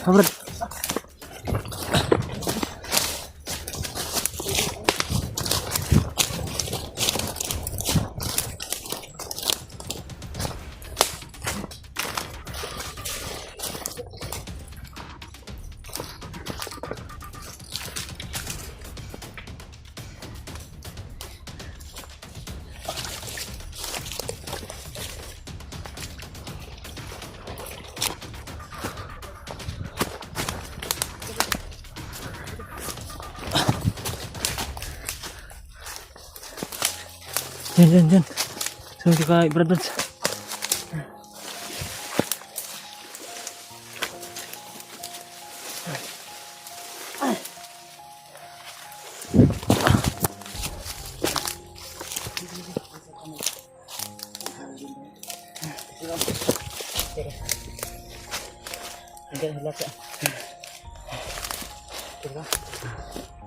Brad. Diyan. Sunod ka kay Brad Buds.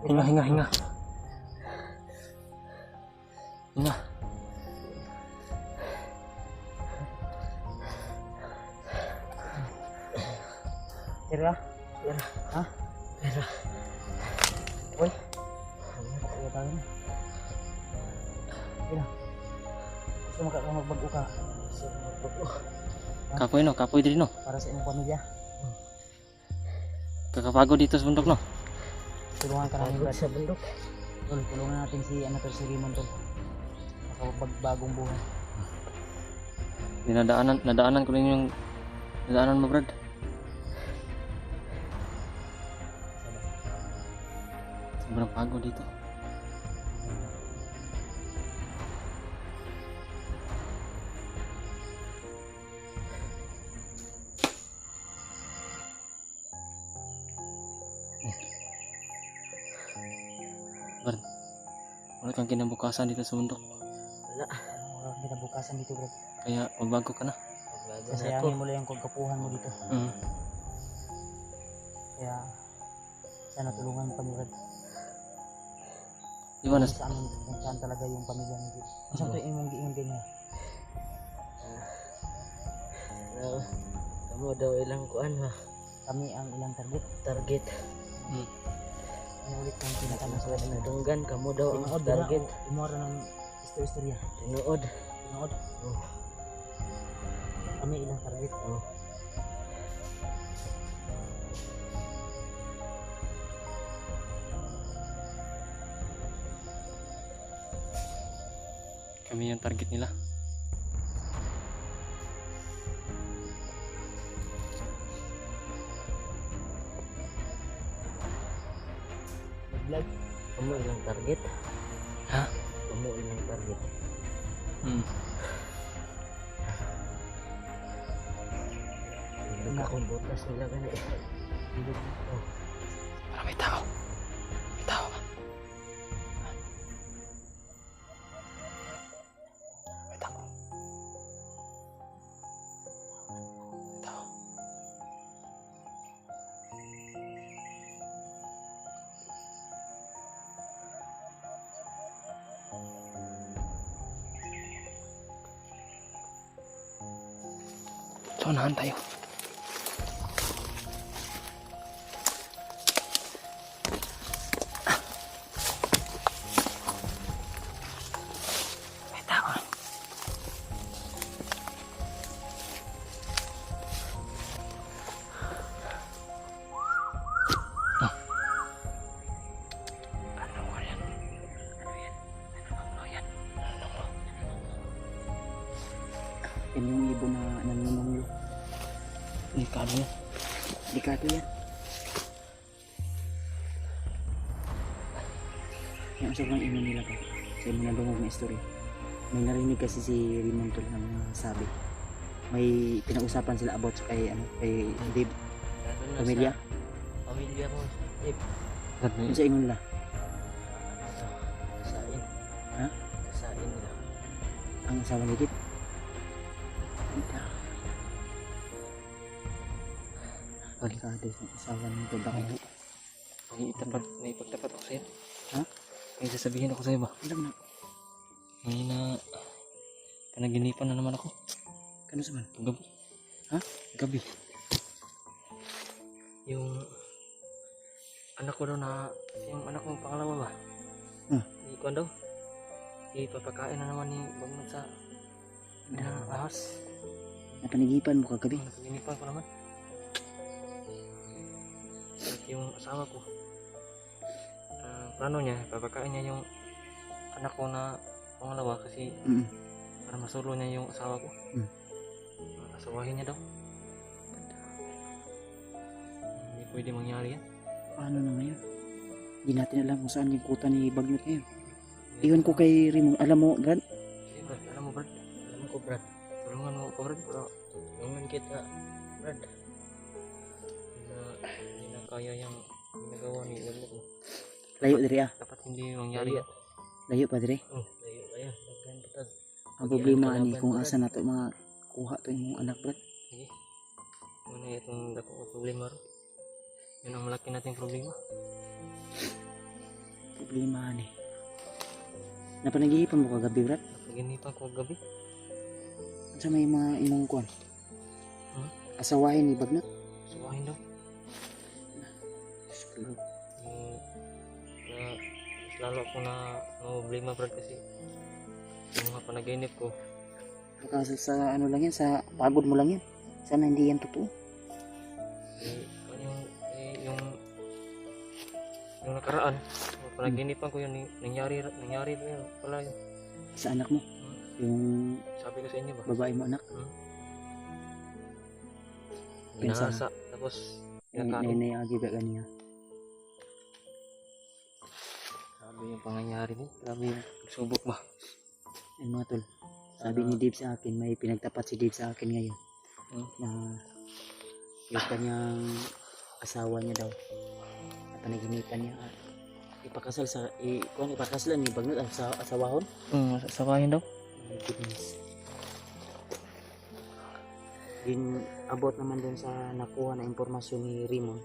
Hinga. Hinga. Tira. Ha? Tira. Uy. Ano tayo na? Tira. Gusto magbago ka. Kapoy no? Kapoy din no? Para sa inyong pamilya. Kakapagod dito sa bundok no? Tulungan ka namin sa bundok. Tol, tulungan natin si si Raymond tol. Makapagbagong buhay. Nadaanan ko rin yung nadaanan mo Brad. Sobrang pagod dito. Brad, wala kang kinabukasan dito sa bundok. Wala kang kinabukasan dito Brad. Kaya magbago ka na. Sasayangin mo lang yung kagkapuhan mo dito. Kaya sana tulungan mo kami Brad. Di ba sa amin kung saan talaga yung pamilya mo dito. Saan to imong giingin niya? Kamu daw ilang kuan ha? Kami ang ilang Target. Ulit ng pinakana sa Nadunggan, kamu daw ang Tinood target. Umora ng istorya. Tinood. Oh. Kami ilang target. Oh. kami yung target nila? Vlog. Kamu ilang target? Ha? Kamu ilang target? Nakakumbutas nila gani. Para may tao. May tao ba? May tao. May tao. So, unahan tayo. May tao. Ano ko yan? Ano yan? Yan yung ibon na nangununglo. Delikado yan. Delikado yan. Yung sobrang ino nila pa. Sa mga dungog na istorya. May narinig kasi si Raymond tol na sabi. May pinag-usapan sila about kay Dave. Pamilya. Pamilya mo. Ano sa ingon nila? Kasain. Ha? Kasain nila. Ang asawa ni Dave. Delikado sa asawa ni Dave. May ipagtapat ako sa'yo. Ha? May sasabihin ako sa'yo ba? Alam na. May kanaginipan na naman ako. Kano sa man? Gabi. Ha? Gabi. Yung anak ko daw na, yung anak kong pangalawa ba? Hmm. Ikaw daw. Ipapakain na naman ni Bagnot sa ahas. Napanigipan mo kagabi. Napaginipan ko naman. At yung asawa ko, plano niya, papakain niya yung anak ko na pangalawa kasi Mm. para masulo niya yung asawa ko. Asawahin niya daw. Hindi pwede mangyari yan. Paano na ngayon? Hindi natin alam kung saan yung kuta ni Bagnot ngayon. Iwan ko kay Rimong. Alam mo, Brad? Sige, Brad, alam mo, Brad. Alam ko, Brad. Tulungan mo ko, Brad. Tulungan kita, Brad. Hindi na kaya yung ginagawa ni Bagnot mo. Layo diri ah. Dapat hindi mangyari yan. Layo pa diri. Layo kaya. Nagkan patag. Ang problema ani kung asa na to mga kuha to yung anak, Brad. Sige. Ano itong dako ko problema ro? Yun ang malaki nating problema. Problema ani. Napanagihipan mo kagabi, Brad? Napaginipan ko gabi. Sa may mga imong kuan. Hmm? Asawahin ni Bagnot. Suwahin daw. Lord. Mas lalo ako na problema, Brad, kasi yung mga panaginip ko. Baka sa ano lang yan, sa pagod mo lang yan. Sana hindi yan totoo. Yung nakaraan, panaginipan ko yun, nangyari yun pala yun. Sa anak mo. Yung Sabi ko sa inyo ba? babae mo anak. Pinsan. Ginahasa, tapos Nay pinakain. agi ba ganiya. Sabi yung pangyayari mo, grabe yung subok ba? Ay mga tol. Sabi ni Dave sa akin, may pinagtapat si Dave sa akin ngayon. Na yung kanyang asawa niya daw. At panaginipan niya. Ipakasal sa, ipakasalan ni Bagnot ang sa asawahon. Sabahin daw. My goodness. Din abot naman dun sa nakuha na impormasyon ni Raymond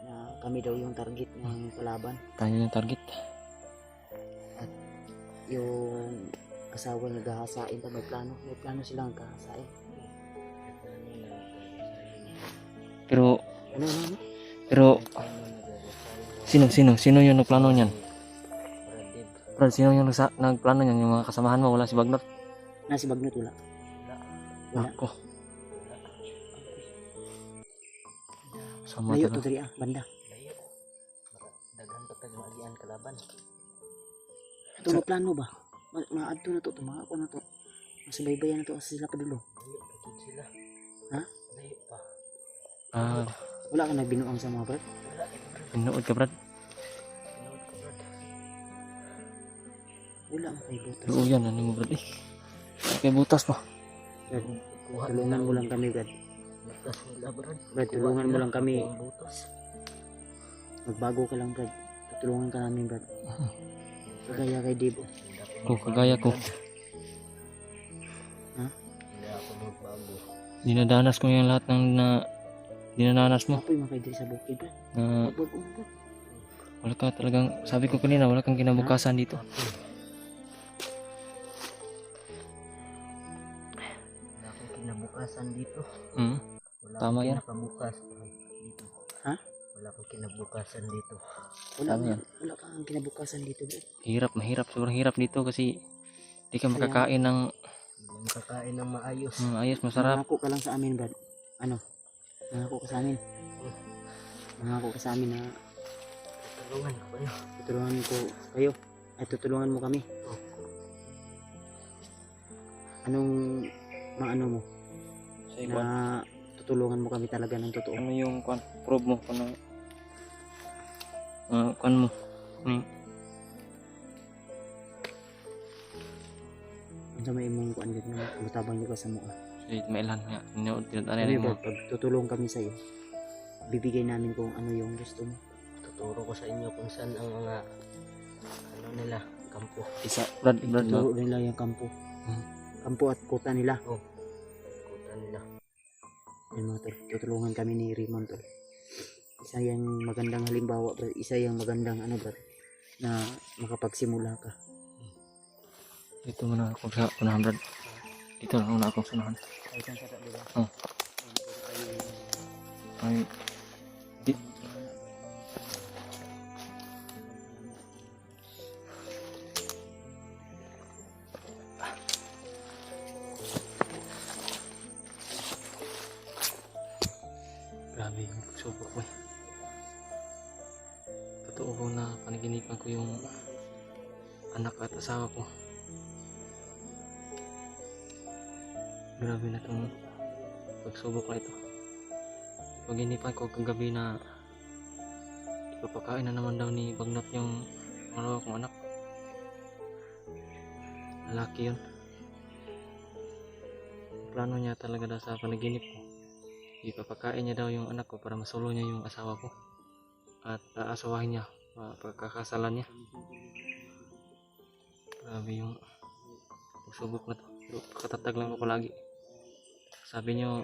na kami daw yung target ng kalaban. Tayo yung target. Yung asawa niya gahasain pa, may plano silang gahasain. Pero Ano? sino yung nagplano niyan? Brad, sino yung nagplano niyan? Yung mga kasamahan mo, wala si Bagnot? Na si Bagnot wala. Wala. Ako. Sama Layo talaga. to diri banda. Daghan patag maagian kalaban. Ito mo plano ba? Maadto na to, tumako na to. Masubaybayan na to asa sila padulo. Layo patid sila. Ha? Layo pa. Wala ka nagbinuang sa mga brad? Pinuod ka, Brad. Wala mo kay butas. Oo yan, ano mo, Brad eh. Kaya butas pa. Brad, tulungan mo lang kami, Brad. Butas nila, Brad. Brad, tulungan mo lang kami. Butas. Magbago ka lang, Brad. Tutulungan ka namin, Brad. Kagaya kay Dave. Kagaya ko. Ha? Hindi ako magbago. Dinadanas ko yung lahat ng dinananas mo. Apoy mga kay Dave sa bukid, Brad. Na Magbago na, Brad. wala ka talagang, sabi ko kanina, wala kang kinabukasan dito. Wala kang kinabukasan dito. Wala Tama yan. dito. Ha? Wala kang kinabukasan dito. Wala Tama yan. Wala kang kinabukasan dito, Brad. Mahirap, sobrang hirap dito kasi di ka makakain ng maayos. ayos, masarap. Nangako ka lang sa amin, Brad. Ano? Nangako ka sa amin. Nangako ka sa amin na Tulungan ko kayo. tutulungan ko kayo. Ay, tutulungan mo kami. Anong maano mo? Sa Na tutulungan mo kami talaga ng totoo. ano yung prove mo kung mo Ano sa may imong kuan dito na mutabang di ka sa mukha. si mailan nga niyo Ano mo. ba, pag tutulong kami sa iyo, bibigay namin kung ano yung gusto mo. Tuturo ko sa inyo kung saan ang mga nila kampo. Brad Ituturo nila yung kampo. Kampo at kuta nila. kuta nila. Yan mga tol, tutulungan kami ni Raymond tol. Isa yung magandang halimbawa, bro. Isa yung magandang ano bro, na makapagsimula ka. Dito muna ako sa unahan, Brad. Dito lang muna ako sa unahan. Ay, kan sa diba? Ay, Grabe yung pagsubok ko eh. Totoo po na panaginipan ko yung anak at asawa ko. Grabe na itong pagsubok na ito. Paginipan ko kagabi na ipapakain na naman daw ni Bagnat yung malawa kong anak. Lalaki yun. Plano niya talaga daw sa panaginip ko. Ipapakain niya daw yung anak ko para masulo niya yung asawa ko. At aasawahin niya pagkakasalan niya. Grabe yung pagsubok na to. Pero katatag lang ako palagi. Sabi niyo,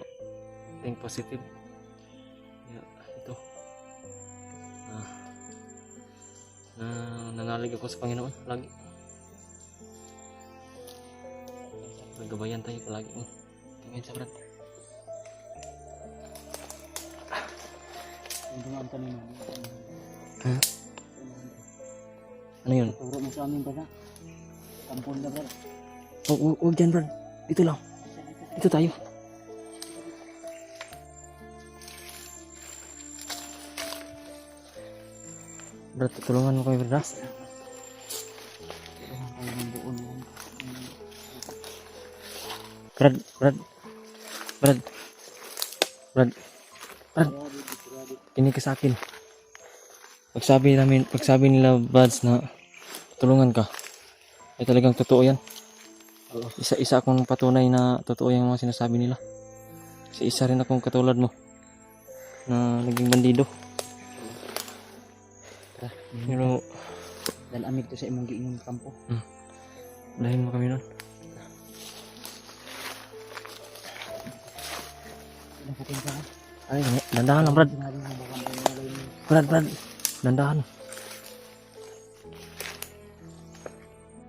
think positive. Ito. Nanalig ako sa Panginoon lagi. Nagabayan tayo palagi. Tingin sa Brad. Yung dumaan kanina. Ha? Ano yun? Turo mo sa amin ba na? Kampon na Brad. Huwag dyan Brad. Dito lang. Dito tayo. Brad, tutulungan mo kami Brad. Tulungan kayo ng buon. Brad. Kinig ka sa akin. Pagsabi nila Buds na tulungan ka, ay talagang totoo yan. Isa-isa akong patunay na totoo yung mga sinasabi nila. Isa rin akong katulad mo na naging bandido. Pero Dahil amig to sa imong giingong kampo. dahil mo kami nun. Nakutin ka na. Ay, dandahan lang Brad. Sinabi mo baka may nalay mo. Brad, dandahan.